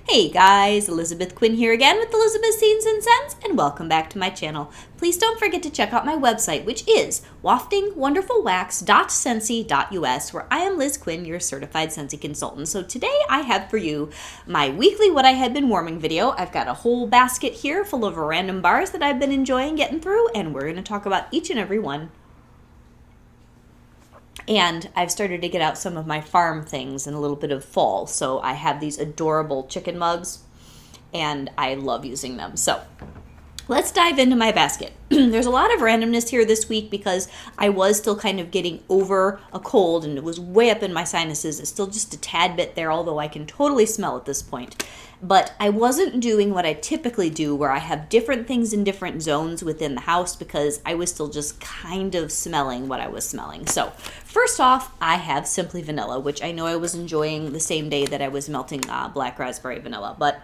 Hey guys, Elizabeth Quinn here again with Elizabeth's Scenes and Scents, and welcome back to my channel. Please don't forget to check out my website, which is waftingwonderfulwax.scentsy.us, where I am Liz Quinn, your certified Scentsy consultant. So today I have for you my weekly What I Had Been Warming video. I've got a whole basket here full of random bars that I've been enjoying getting through, and we're going to talk about each and every one. And I've started to get out some of my farm things in a little bit of fall. So I have these adorable chicken mugs, and I love using them. So let's dive into my basket. There's a lot of randomness here this week because I was still kind of getting over a cold, and it was way up in my sinuses. It's still just a tad bit there, although I can totally smell at this point. But I wasn't doing what I typically do, where I have different things in different zones within the house, because I was still just kind of smelling what I was smelling. So first off, I have Simply Vanilla, which I know I was enjoying the same day that I was melting black raspberry vanilla. But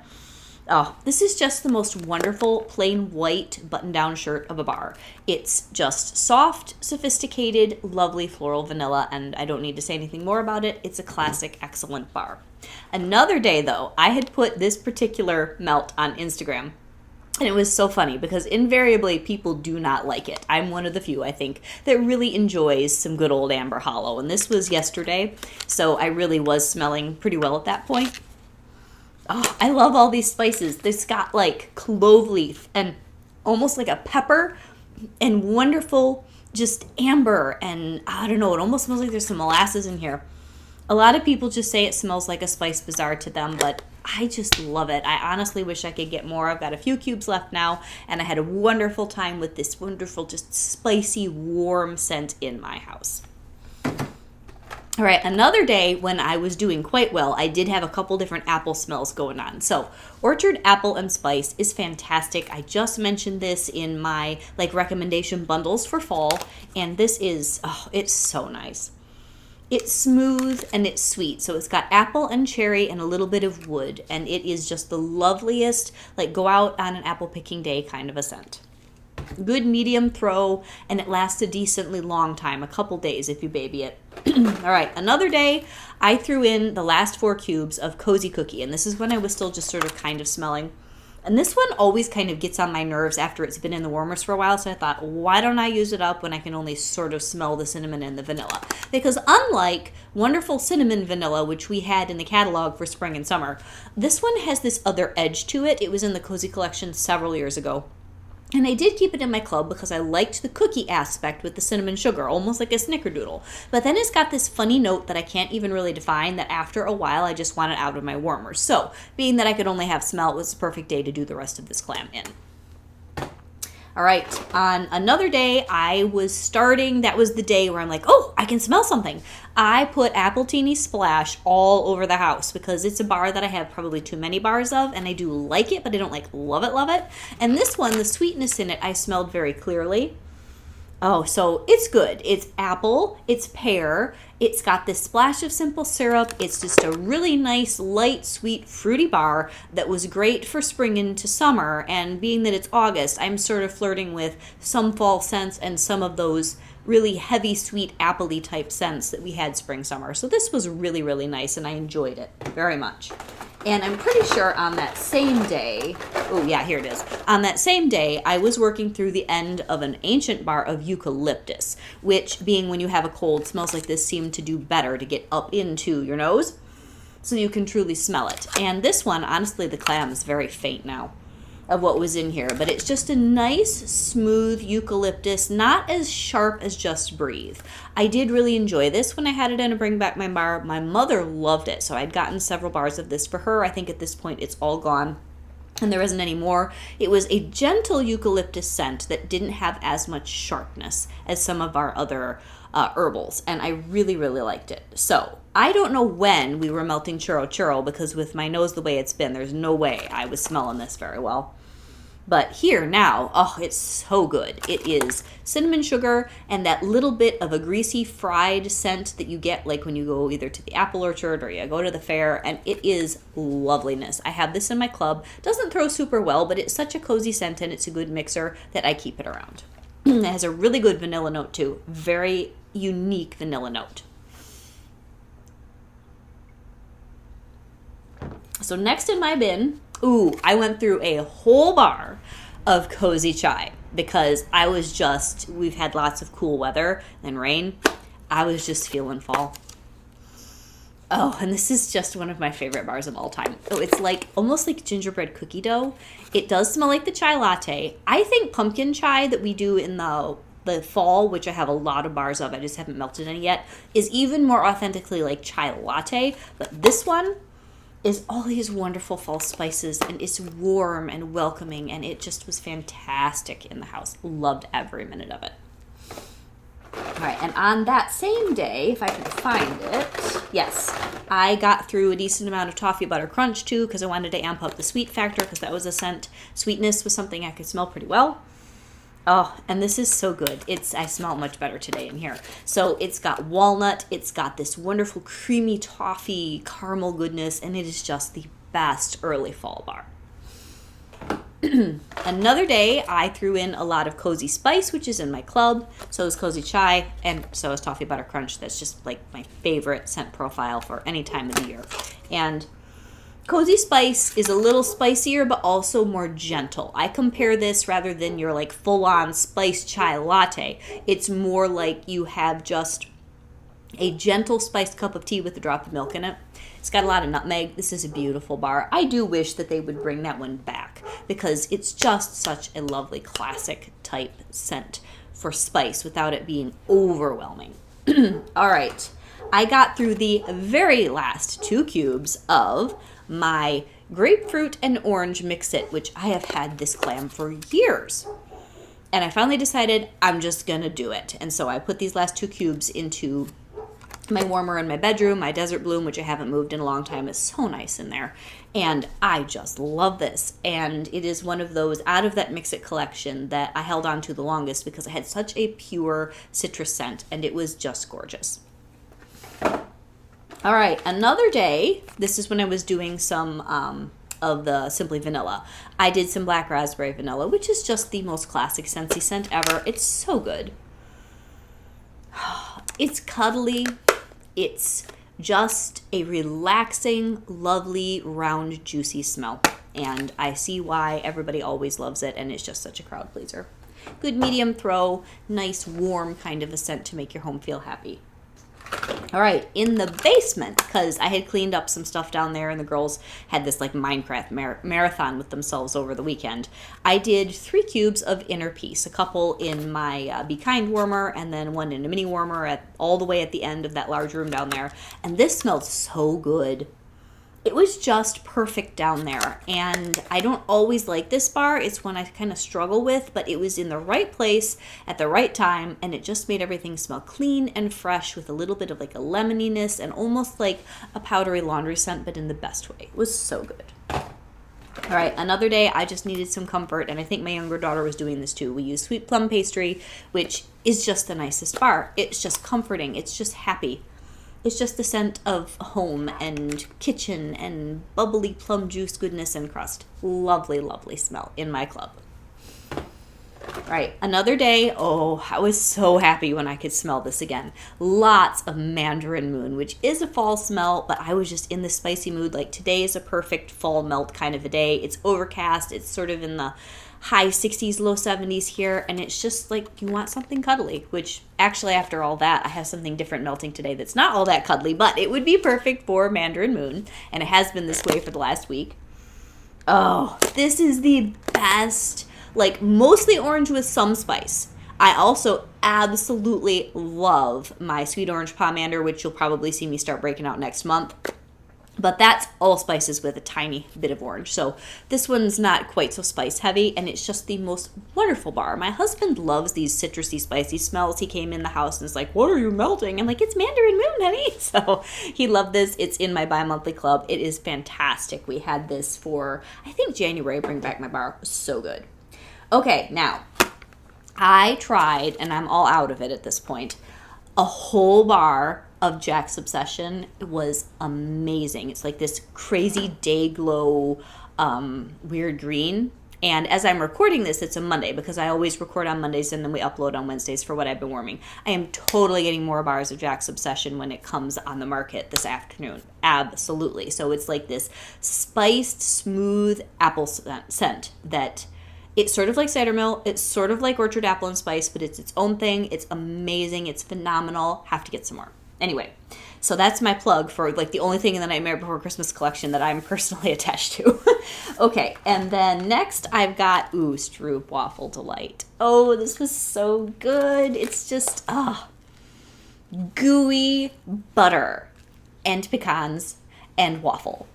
oh, this is just the most wonderful plain white button-down shirt of a bar. It's just soft, sophisticated, lovely floral vanilla, and I don't need to say anything more about it. It's a classic, excellent bar. Another day, though, I had put this particular melt on Instagram, and it was so funny because invariably people do not like it. I'm one of the few, I think, that really enjoys some good old Amber Hollow, and this was yesterday, so I really was smelling pretty well at that point. Oh, I love all these spices. This got like clove leaf and almost like a pepper and wonderful just amber, and I don't know, it almost smells like there's some molasses in here. A lot of people just say it smells like a Spice Bazaar to them, but I just love it. I honestly wish I could get more. I've got a few cubes left now, and I had a wonderful time with this wonderful, just spicy, warm scent in my house. All right, another day when I was doing quite well, I did have a couple different apple smells going on. So Orchard Apple and Spice is fantastic. I just mentioned this in my recommendation bundles for fall, and this is, oh, it's so nice. It's smooth and it's sweet. So it's got apple and cherry and a little bit of wood. And it is just the loveliest, go out on an apple picking day kind of a scent. Good medium throw, and it lasts a decently long time, a couple days if you baby it. All right, another day I threw in the last 4 cubes of Cozy Cookie. And this is when I was still just sort of kind of smelling. And this one always kind of gets on my nerves after it's been in the warmers for a while, so I thought, why don't I use it up when I can only sort of smell the cinnamon and the vanilla? Because unlike wonderful cinnamon vanilla, which we had in the catalog for spring and summer, this one has this other edge to it. It was in the Cozy Collection several years ago. And I did keep it in my club because I liked the cookie aspect with the cinnamon sugar, almost like a snickerdoodle. But then it's got this funny note that I can't even really define, that after a while I just want it out of my warmers. So, being that I could only have smell, it was the perfect day to do the rest of this clam in. All right, on another day, that was the day where I'm like, oh, I can smell something. I put Appletini Splash all over the house because it's a bar that I have probably too many bars of, and I do like it, but I don't love it. And this one, the sweetness in it, I smelled very clearly. Oh, so it's good. It's apple, it's pear, it's got this splash of simple syrup. It's just a really nice, light, sweet, fruity bar that was great for spring into summer. And being that it's August, I'm sort of flirting with some fall scents and some of those really heavy, sweet, appley type scents that we had spring, summer. So this was really, really nice, and I enjoyed it very much. And I'm pretty sure on that same day, oh yeah, here it is. On that same day, I was working through the end of an ancient bar of eucalyptus, which, being when you have a cold, smells like this, seemed to do better to get up into your nose so you can truly smell it. And this one, honestly, the clam is very faint now of what was in here, but it's just a nice, smooth eucalyptus, not as sharp as Just Breathe. I did really enjoy this when I had it in a Bring Back My Bar. My mother loved it, so I'd gotten several bars of this for her. I think at this point it's all gone, and there isn't any more. It was a gentle eucalyptus scent that didn't have as much sharpness as some of our other herbals, and I really, really liked it. So I don't know when we were melting churro, because with my nose the way it's been, there's no way I was smelling this very well. But here now, oh, it's so good. It is cinnamon sugar and that little bit of a greasy fried scent that you get when you go either to the apple orchard or you go to the fair, and it is loveliness. I have this in my club. Doesn't throw super well, but it's such a cozy scent and it's a good mixer that I keep it around. It has a really good vanilla note too. Very unique vanilla note. So next in my bin, I went through a whole bar of cozy chai because we've had lots of cool weather and rain. I was just feeling fall. Oh, and this is just one of my favorite bars of all time. Oh, it's like almost like gingerbread cookie dough. It does smell like the chai latte. I think pumpkin chai that we do in the fall, which I have a lot of bars of, I just haven't melted any yet, is even more authentically like chai latte. But this one is all these wonderful fall spices, and it's warm and welcoming, and it just was fantastic in the house. Loved every minute of it. All right, and on that same day, if I can find it, yes, I got through a decent amount of toffee butter crunch too because I wanted to amp up the sweet factor because that was a scent. Sweetness was something I could smell pretty well. Oh, and this is so good. I smell much better today in here. So it's got walnut, it's got this wonderful creamy toffee caramel goodness, and it is just the best early fall bar. Another day, I threw in a lot of Cozy Spice, which is in my club. So is Cozy Chai, and so is Toffee Butter Crunch. That's just like my favorite scent profile for any time of the year. And Cozy Spice is a little spicier, but also more gentle. I compare this rather than your like full-on spiced chai latte. It's more like you have just a gentle spiced cup of tea with a drop of milk in it. It's got a lot of nutmeg. This is a beautiful bar. I do wish that they would bring that one back because it's just such a lovely classic type scent for spice without it being overwhelming. All right. I got through the very last 2 cubes of my grapefruit and orange mix-it, which I have had this clam for years. And I finally decided I'm just going to do it. And so I put these last 2 cubes into my warmer in my bedroom. My desert bloom, which I haven't moved in a long time, is so nice in there. And I just love this. And it is one of those out of that Mix-It collection that I held on to the longest because it had such a pure citrus scent and it was just gorgeous. All right, another day, this is when I was doing some of the Simply Vanilla. I did some black raspberry vanilla, which is just the most classic Scentsy scent ever. It's so good. It's cuddly. It's just a relaxing, lovely, round, juicy smell. And I see why everybody always loves it, and it's just such a crowd pleaser. Good medium throw, nice, warm kind of a scent to make your home feel happy. All right, in the basement, because I had cleaned up some stuff down there and the girls had this like Minecraft marathon with themselves over the weekend, I did 3 cubes of Inner Peace, a couple in my Be Kind warmer and then one in a mini warmer all the way at the end of that large room down there. And this smelled so good. It was just perfect down there, and I don't always like this bar. It's one I kind of struggle with, but it was in the right place at the right time, and it just made everything smell clean and fresh with a little bit of like a lemoniness and almost like a powdery laundry scent, but in the best way. It was so good. All right, another day I just needed some comfort, and I think my younger daughter was doing this too. We used sweet plum pastry, which is just the nicest bar. It's just comforting. It's just happy. It's just the scent of home and kitchen and bubbly plum juice goodness and crust. Lovely, lovely smell in my club. All right, another day. Oh, I was so happy when I could smell this again. Lots of mandarin moon, which is a fall smell, but I was just in the spicy mood. Like today is a perfect fall melt kind of a day. It's overcast. It's sort of in the high 60s, low 70s here, and it's just like you want something cuddly, which actually after all that, I have something different melting today that's not all that cuddly, but it would be perfect for Mandarin Moon, and it has been this way for the last week. Oh, this is the best, like mostly orange with some spice. I also absolutely love my sweet orange pomander, which you'll probably see me start breaking out next month. But that's all spices with a tiny bit of orange. So this one's not quite so spice heavy, and it's just the most wonderful bar. My husband loves these citrusy, spicy smells. He came in the house and is like, "What are you melting?" I'm like, "It's Mandarin Moon, honey." So he loved this. It's in my bi-monthly club. It is fantastic. We had this for, I think, January. Bring Back My Bar. It was so good. Okay, now, I tried, and I'm all out of it at this point, a whole bar of Jack's Obsession. It was amazing. It's like this crazy day glow weird green. And as I'm recording this, it's a Monday because I always record on Mondays and then we upload on Wednesdays for what I've been warming. I am totally getting more bars of Jack's Obsession when it comes on the market this afternoon. Absolutely. So it's like this spiced, smooth apple scent that it's sort of like cider mill. It's sort of like orchard apple and spice, but it's its own thing. It's amazing. It's phenomenal. Have to get some more. Anyway, so that's my plug for like the only thing in the Nightmare Before Christmas collection that I'm personally attached to. Okay, and then next I've got, Stroop Waffle Delight. Oh, this was so good. It's just, gooey butter and pecans and waffle.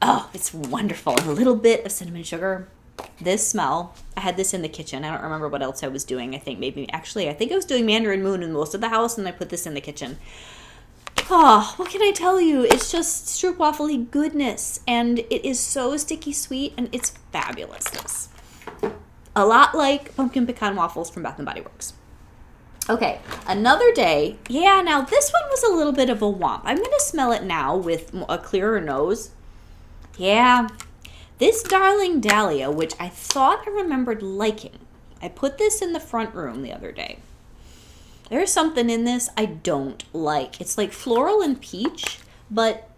Oh, it's wonderful. And a little bit of cinnamon sugar. This smell, I had this in the kitchen. I don't remember what else I was doing. I think I was doing Mandarin Moon in most of the house, and I put this in the kitchen. Oh, what can I tell you? It's just stroopwafely goodness, and it is so sticky sweet, and it's fabulous. This, a lot like pumpkin pecan waffles from Bath & Body Works. Okay, another day. Yeah, now this one was a little bit of a womp. I'm going to smell it now with a clearer nose. Yeah. This Darling Dahlia, which I thought I remembered liking. I put this in the front room the other day. There's something in this I don't like. It's like floral and peach, but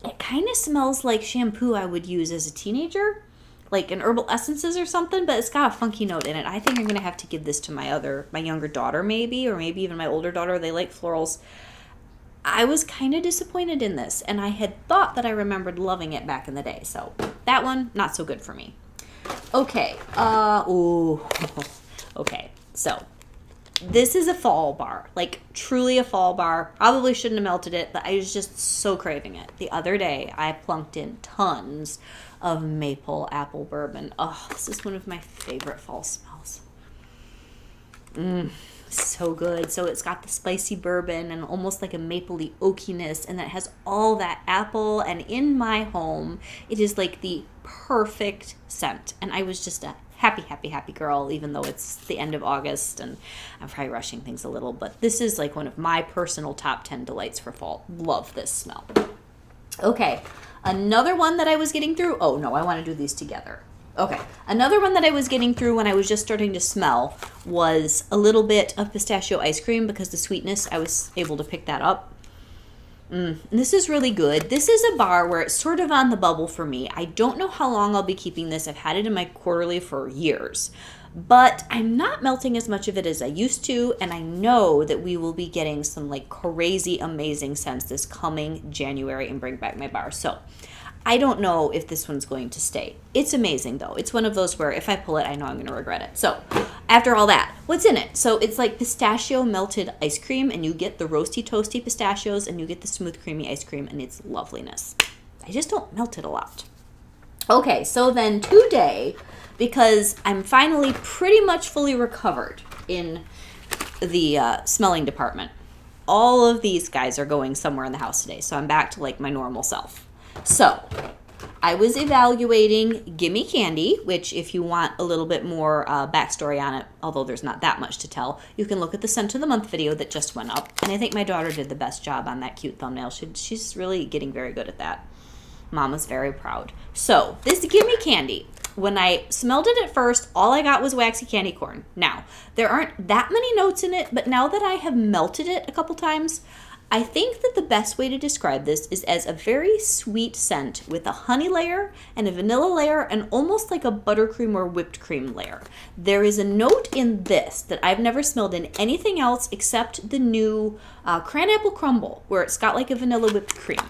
it kind of smells like shampoo I would use as a teenager, like an herbal essences or something, but it's got a funky note in it. I think I'm going to have to give this to my younger daughter maybe, or maybe even my older daughter. They like florals. I was kind of disappointed in this, and I had thought that I remembered loving it back in the day. So that one, not so good for me. Okay. Okay. So this is a fall bar, like truly a fall bar. Probably shouldn't have melted it, but I was just so craving it. The other day, I plunked in tons of maple apple bourbon. Oh, this is one of my favorite fall smells. So good. So it's got the spicy bourbon and almost like a mapley oakiness, and that has all that apple. And in my home, it is like the perfect scent. And I was just a happy girl, even though it's the end of August and I'm probably rushing things a little. But this is like one of my personal top 10 delights for fall. Love this smell. Okay, another one that I was getting through. Oh no, I want to do these together. Okay, another one that I was getting through when I was just starting to smell was a little bit of pistachio ice cream, because the sweetness, I was able to pick that up. And this is really good. This is a bar where it's sort of on the bubble for me. I don't know how long I'll be keeping this. I've had it in my quarterly for years, but I'm not melting as much of it as I used to, and I know that we will be getting some like crazy amazing scents this coming January and bring back my bar. So I don't know if this one's going to stay. It's amazing, though. It's one of those where if I pull it, I know I'm going to regret it. So after all that, what's in it? So it's like pistachio melted ice cream, and you get the roasty, toasty pistachios, and you get the smooth, creamy ice cream, and it's loveliness. I just don't melt it a lot. Okay, so then today, because I'm finally pretty much fully recovered in the smelling department, all of these guys are going somewhere in the house today, so I'm back to like my normal self. So I was evaluating Gimme Candy, which if you want a little bit more backstory on it, although there's not that much to tell, you can look at the Scent of the Month video that just went up. And I think my daughter did the best job on that cute thumbnail. She's really getting very good at that. Mama's very proud. So this Gimme Candy, when I smelled it at first, all I got was waxy candy corn. Now, there aren't that many notes in it, but now that I have melted it a couple times, I think that the best way to describe this is as a very sweet scent with a honey layer and a vanilla layer and almost like a buttercream or whipped cream layer. There is a note in this that I've never smelled in anything else except the new cranapple crumble, where it's got like a vanilla whipped cream.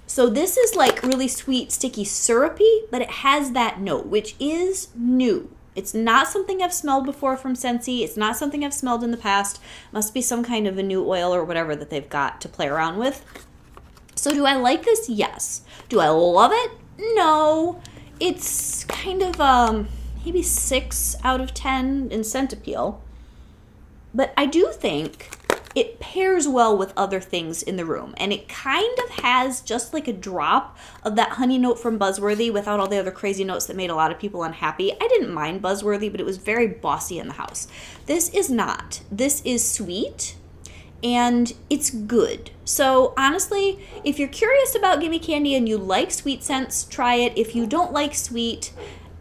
So this is like really sweet, sticky, syrupy, but it has that note, which is new. It's not something I've smelled before from Scentsy. It's not something I've smelled in the past. Must be some kind of a new oil or whatever that they've got to play around with. So do I like this? Yes. Do I love it? No. It's kind of maybe 6 out of 10 in scent appeal. But I do think it pairs well with other things in the room. And it kind of has just like a drop of that honey note from Buzzworthy without all the other crazy notes that made a lot of people unhappy. I didn't mind Buzzworthy, but it was very bossy in the house. This is not. This is sweet. and it's good. So honestly, if you're curious about gimme candy and you like sweet scents, try it. If you don't like sweet,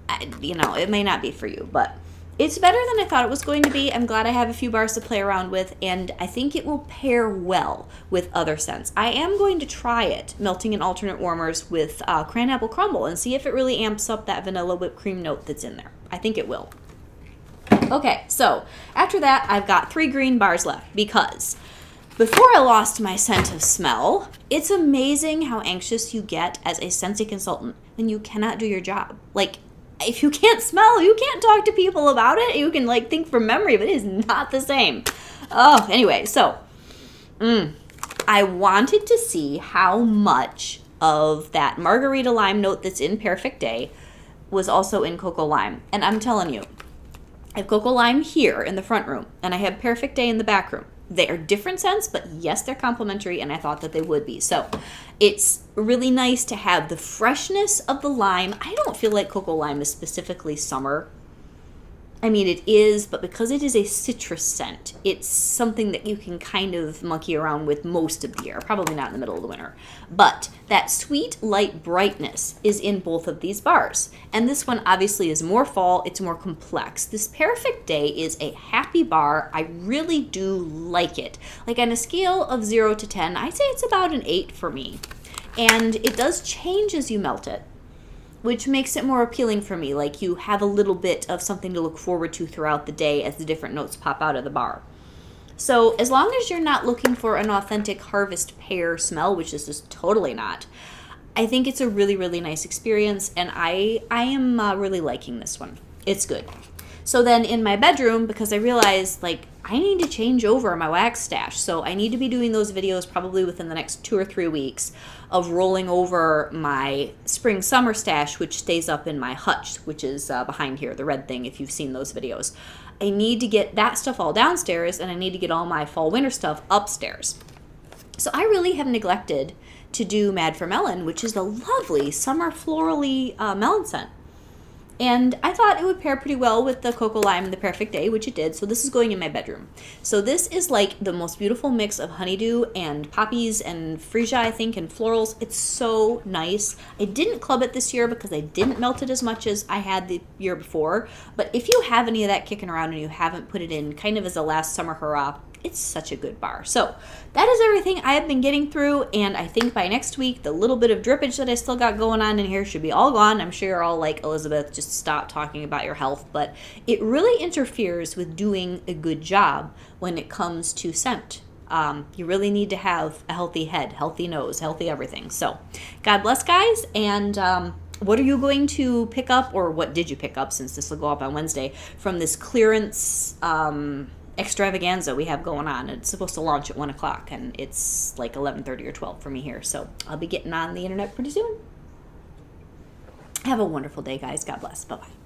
it may not be for you, but it's better than I thought it was going to be. I'm glad I have a few bars to play around with, and I think it will pair well with other scents. I am going to try it, melting in alternate warmers with cran apple crumble, and see if it really amps up that vanilla whipped cream note that's in there. I think it will. Okay, so after that, I've got 3 green bars left because before I lost my scent of smell, it's amazing how anxious you get as a Scentsy consultant when you cannot do your job. Like, if you can't smell, you can't talk to people about it. You can think from memory, but it is not the same. Oh, anyway, so I wanted to see how much of that margarita lime note that's in Perfect Day was also in Cocoa Lime. And I'm telling you, I have Cocoa Lime here in the front room, and I have Perfect Day in the back room. They are different scents, but yes, they're complementary, and I thought that they would be. So it's really nice to have the freshness of the lime. I don't feel like Cocoa Lime is specifically summer. I mean, it is, but because it is a citrus scent, it's something that you can kind of monkey around with most of the year. Probably not in the middle of the winter. But that sweet, light brightness is in both of these bars. And this one obviously is more fall. It's more complex. This Perfect Day is a happy bar. I really do like it. Like on a scale of 0 to 10, I'd say it's about an 8 for me. And it does change as you melt it, which makes it more appealing for me. Like, you have a little bit of something to look forward to throughout the day as the different notes pop out of the bar. So as long as you're not looking for an authentic harvest pear smell, which this is totally not, I think it's a really, really nice experience, and I am really liking this one. It's good. So then in my bedroom, because I realized, I need to change over my wax stash. So I need to be doing those videos probably within the next 2 or 3 weeks of rolling over my spring-summer stash, which stays up in my hutch, which is behind here, the red thing, if you've seen those videos. I need to get that stuff all downstairs, and I need to get all my fall-winter stuff upstairs. So I really have neglected to do Mad for Melon, which is a lovely summer florally melon scent. And I thought it would pair pretty well with the Cocoa Lime and the Perfect Day, which it did. So this is going in my bedroom. So this is like the most beautiful mix of honeydew and poppies and freesia, I think, and florals. It's so nice. I didn't club it this year because I didn't melt it as much as I had the year before. But if you have any of that kicking around and you haven't put it in kind of as a last summer hurrah, it's such a good bar. So that is everything I have been getting through, and I think by next week the little bit of drippage that I still got going on in here should be all gone. I'm sure you're all like, Elizabeth, just stop talking about your health, but it really interferes with doing a good job when it comes to scent. You really need to have a healthy head, healthy nose, healthy everything. So God bless, guys, and what are you going to pick up, or what did you pick up, since this will go up on Wednesday, from this clearance extravaganza we have going on? It's supposed to launch at 1 o'clock, and it's like 11:30 or 12 for me here, so I'll be getting on the internet pretty soon. Have a wonderful day, guys. God bless. Bye-bye.